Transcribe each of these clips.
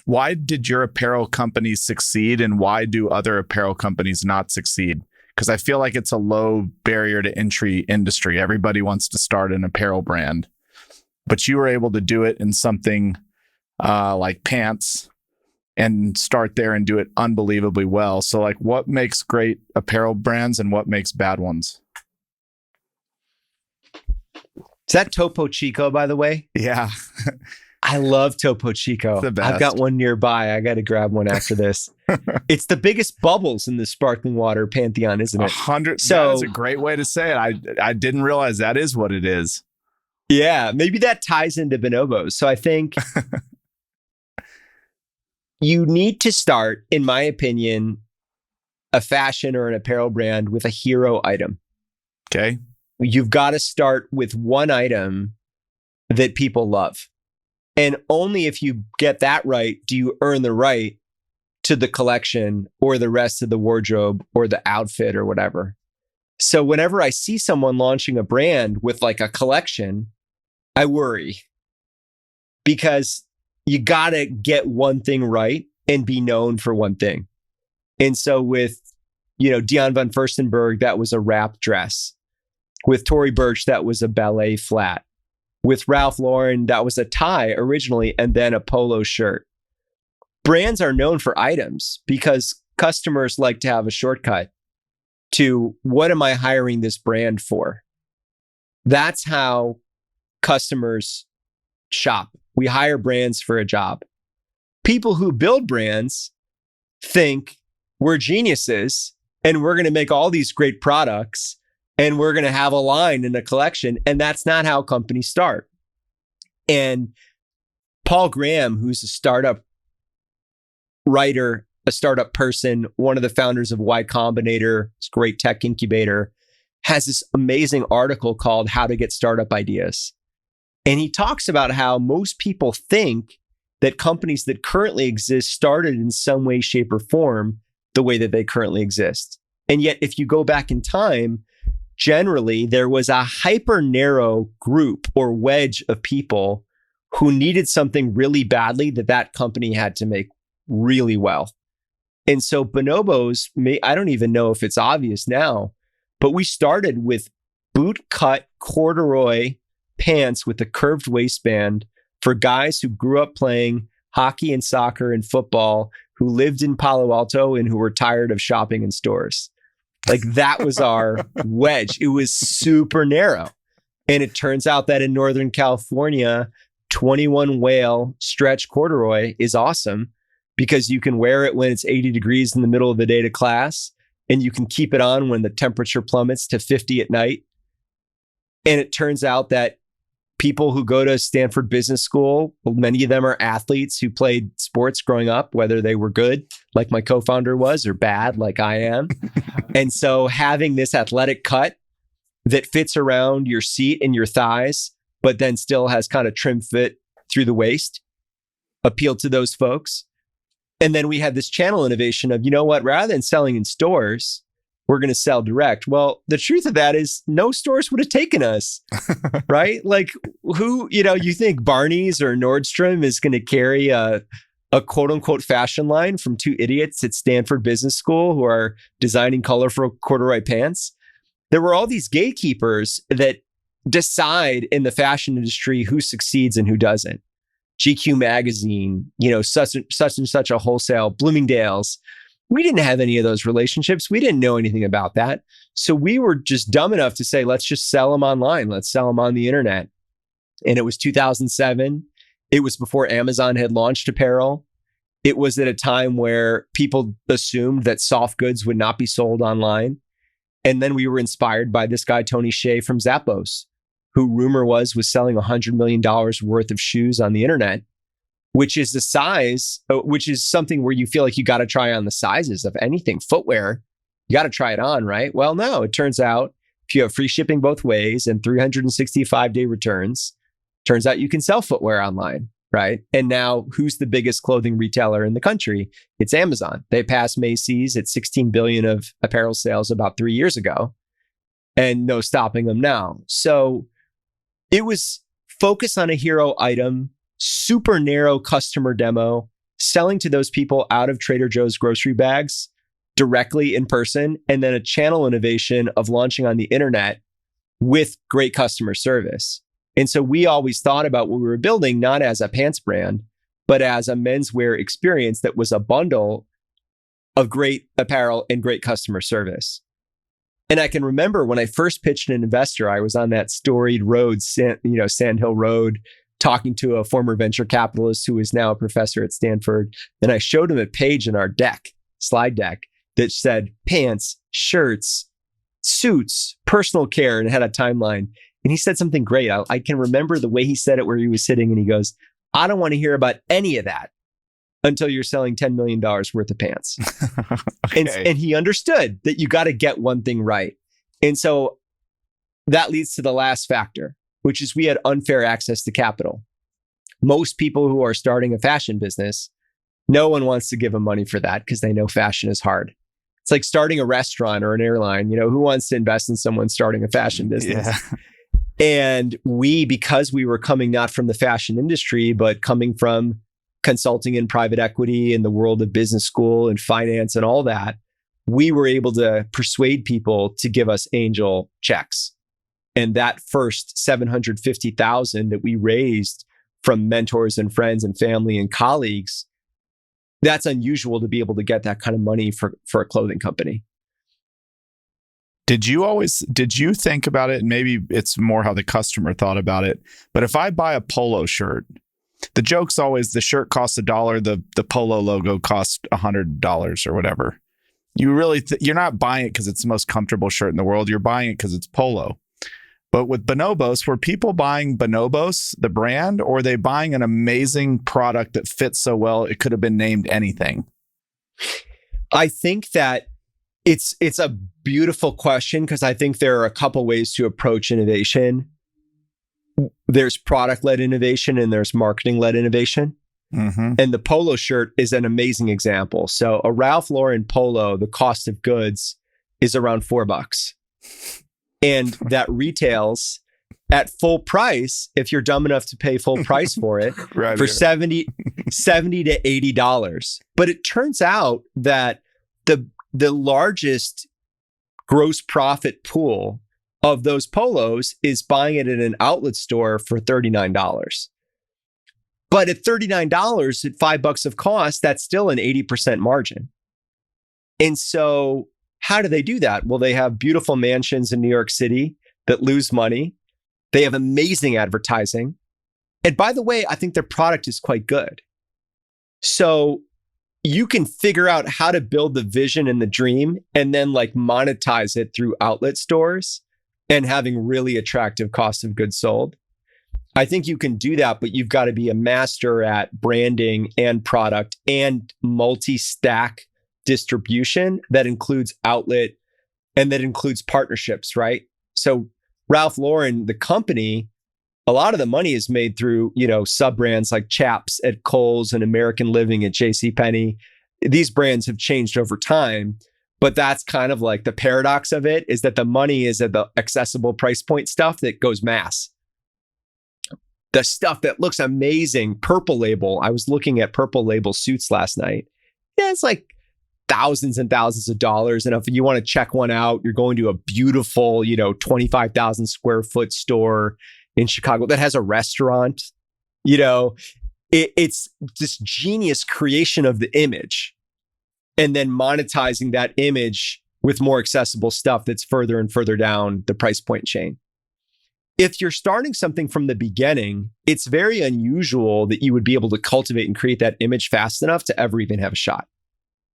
Why did your apparel company succeed, and why do other apparel companies not succeed? Because I feel like it's a low barrier to entry industry. Everybody wants to start an apparel brand, but you were able to do it in something like pants and start there and do it unbelievably well. So like, what makes great apparel brands and what makes bad ones? Is that Topo Chico, by the way? Yeah. I love Topo Chico. The best. I've got one nearby. I got to grab one after this. It's the biggest bubbles in the sparkling water pantheon, isn't it? 100. So, that is a great way to say it. I didn't realize that is what it is. Yeah, maybe that ties into Bonobos. So I think you need to start, in my opinion, a fashion or an apparel brand with a hero item. Okay. You've got to start with one item that people love. And only if you get that right do you earn the right to the collection or the rest of the wardrobe or the outfit or whatever. So whenever I see someone launching a brand with like a collection, I worry, because you got to get one thing right and be known for one thing. And so with, Dion von Furstenberg, that was a wrap dress. With Tory Burch, that was a ballet flat. With Ralph Lauren, that was a tie originally and then a polo shirt. Brands are known for items because customers like to have a shortcut to what am I hiring this brand for? That's how customers shop. We hire brands for a job. People who build brands think we're geniuses and we're going to make all these great products and we're going to have a line in a collection. And that's not how companies start. And Paul Graham, who's a startup writer, a startup person, one of the founders of Y Combinator, this great tech incubator, has this amazing article called How to Get Startup Ideas. And he talks about how most people think that companies that currently exist started in some way, shape, or form the way that they currently exist. And yet, if you go back in time, generally, there was a hyper narrow group or wedge of people who needed something really badly that company had to make really well. And so Bonobos, I don't even know if it's obvious now, but we started with boot cut corduroy pants with a curved waistband for guys who grew up playing hockey and soccer and football, who lived in Palo Alto and who were tired of shopping in stores. Like that was our wedge. It was super narrow. And it turns out that in Northern California, 21 whale stretch corduroy is awesome because you can wear it when it's 80 degrees in the middle of the day to class, and you can keep it on when the temperature plummets to 50 at night. And it turns out that people who go to Stanford Business School, many of them are athletes who played sports growing up, whether they were good, like my co-founder was, or bad, like I am. And so having this athletic cut that fits around your seat and your thighs, but then still has kind of trim fit through the waist, appealed to those folks. And then we had this channel innovation of, rather than selling in stores, we're going to sell direct. Well, the truth of that is no stores would have taken us, right? Like who, you think Barney's or Nordstrom is going to carry a quote unquote fashion line from two idiots at Stanford Business School who are designing colorful corduroy pants? There were all these gatekeepers that decide in the fashion industry who succeeds and who doesn't. GQ magazine, such and such a wholesale, Bloomingdale's. We didn't have any of those relationships. We didn't know anything about that. So we were just dumb enough to say, let's just sell them online. Let's sell them on the internet. And it was 2007. It was before Amazon had launched apparel. It was at a time where people assumed that soft goods would not be sold online. And then we were inspired by this guy, Tony Hsieh from Zappos, who rumor was selling $100 million worth of shoes on the internet, which is the size, which is something where you feel like you got to try on the sizes of anything. Footwear, you got to try it on, right? Well, no, it turns out if you have free shipping both ways and 365-day returns, turns out you can sell footwear online, right? And now who's the biggest clothing retailer in the country? It's Amazon. They passed Macy's at 16 billion of apparel sales about 3 years ago, and no stopping them now. So it was focused on a hero item, super narrow customer demo, selling to those people out of Trader Joe's grocery bags directly in person, and then a channel innovation of launching on the internet with great customer service. And so we always thought about what we were building not as a pants brand, but as a menswear experience that was a bundle of great apparel and great customer service. And I can remember when I first pitched an investor, I was on that storied road, Sand Hill Road, talking to a former venture capitalist who is now a professor at Stanford. And I showed him a page in our deck, slide deck, that said pants, shirts, suits, personal care, and it had a timeline. And he said something great. I can remember the way he said it, where he was sitting and he goes, I don't want to hear about any of that until you're selling $10 million worth of pants. Okay. And he understood that you got to get one thing right. And so that leads to the last factor, which is we had unfair access to capital. Most people who are starting a fashion business, no one wants to give them money for that because they know fashion is hard. It's like starting a restaurant or an airline. Who wants to invest in someone starting a fashion business? Yeah. And we, because we were coming not from the fashion industry, but coming from consulting in private equity and the world of business school and finance and all that, we were able to persuade people to give us angel checks. And that first $750,000 that we raised from mentors and friends and family and colleagues, that's unusual to be able to get that kind of money for a clothing company. Did you think about it? And maybe it's more how the customer thought about it. But if I buy a polo shirt, the joke's always the shirt costs $1, the polo logo costs $100 or whatever. You're not buying it because it's the most comfortable shirt in the world. You're buying it because it's polo. But with Bonobos, were people buying Bonobos, the brand, or are they buying an amazing product that fits so well it could have been named anything? I think that it's a beautiful question because I think there are a couple ways to approach innovation. There's product-led innovation and there's marketing-led innovation. Mm-hmm. And the polo shirt is an amazing example. So a Ralph Lauren polo, the cost of goods is around $4. And that retails at full price, if you're dumb enough to pay full price for it, Right, for yeah. $70 to $80. But it turns out that the largest gross profit pool of those polos is buying it at an outlet store for $39. But at $39, at $5 of cost, that's still an 80% margin. And so how do they do that? Well, they have beautiful mansions in New York City that lose money. They have amazing advertising. And by the way, I think their product is quite good. So you can figure out how to build the vision and the dream and then monetize it through outlet stores and having really attractive cost of goods sold. I think you can do that, but you've got to be a master at branding and product and multi-stack distribution that includes outlet and that includes partnerships, right? So Ralph Lauren, the company, a lot of the money is made through, sub-brands like Chaps at Kohl's and American Living at JCPenney. These brands have changed over time, but that's kind of like the paradox of it, is that the money is at the accessible price point stuff that goes mass. The stuff that looks amazing, Purple Label. I was looking at Purple Label suits last night. Yeah, it's like thousands and thousands of dollars. And if you want to check one out, you're going to a beautiful, 25,000 square foot store in Chicago that has a restaurant. It's this genius creation of the image and then monetizing that image with more accessible stuff that's further and further down the price point chain. If you're starting something from the beginning, it's very unusual that you would be able to cultivate and create that image fast enough to ever even have a shot.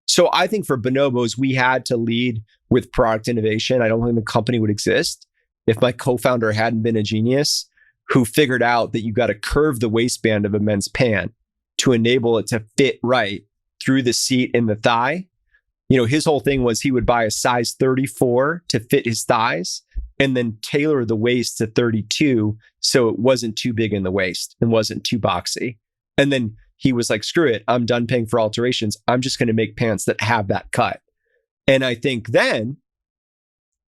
So I think for Bonobos, we had to lead with product innovation. I don't think the company would exist if my co-founder hadn't been a genius who figured out that you got to curve the waistband of a men's pant to enable it to fit right through the seat and the thigh. His whole thing was he would buy a size 34 to fit his thighs and then tailor the waist to 32 so it wasn't too big in the waist and wasn't too boxy. And then he was like, screw it, I'm done paying for alterations. I'm just going to make pants that have that cut. And I think then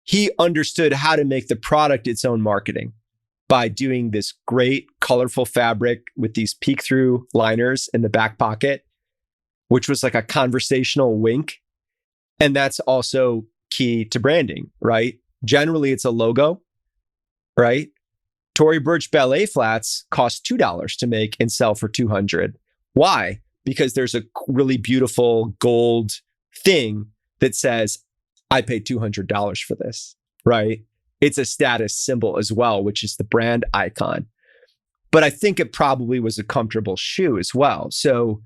he understood how to make the product its own marketing by doing this great colorful fabric with these peek-through liners in the back pocket which was like a conversational wink. And that's also key to branding, right? Generally, it's a logo, right? Tory Burch ballet flats cost $2 to make and sell for $200. Why? Because there's a really beautiful gold thing that says, I paid $200 for this, right? It's a status symbol as well, which is the brand icon. But I think it probably was a comfortable shoe as well. So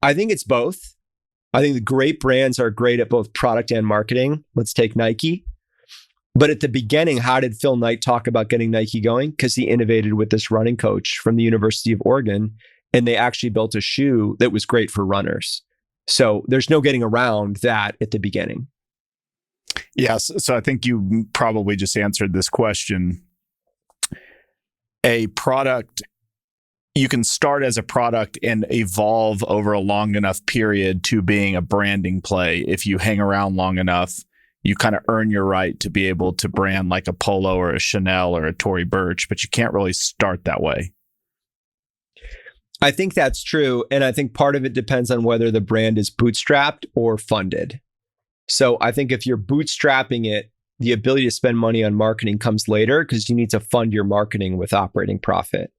I think it's both. I think the great brands are great at both product and marketing. Let's take Nike. But at the beginning, how did Phil Knight talk about getting Nike going? Because he innovated with this running coach from the University of Oregon, and they actually built a shoe that was great for runners. So there's no getting around that at the beginning. Yes. So I think you probably just answered this question. A product, you can start as a product and evolve over a long enough period to being a branding play. If you hang around long enough, you kind of earn your right to be able to brand like a Polo or a Chanel or a Tory Burch, but you can't really start that way. I think that's true. And I think part of it depends on whether the brand is bootstrapped or funded. So I think if you're bootstrapping it, the ability to spend money on marketing comes later because you need to fund your marketing with operating profit.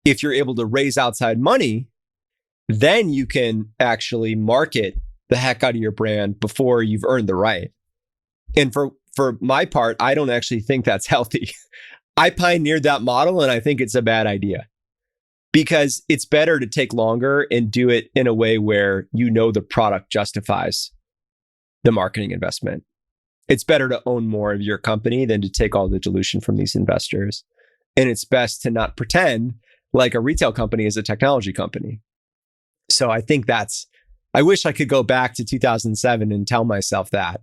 If you're able to raise outside money, then you can actually market the heck out of your brand before you've earned the right. And for my part, I don't actually think that's healthy. I pioneered that model and I think it's a bad idea because it's better to take longer and do it in a way where you know the product justifies the marketing investment. It's better to own more of your company than to take all the dilution from these investors. And it's best to not pretend like a retail company is a technology company. So I think I wish I could go back to 2007 and tell myself that.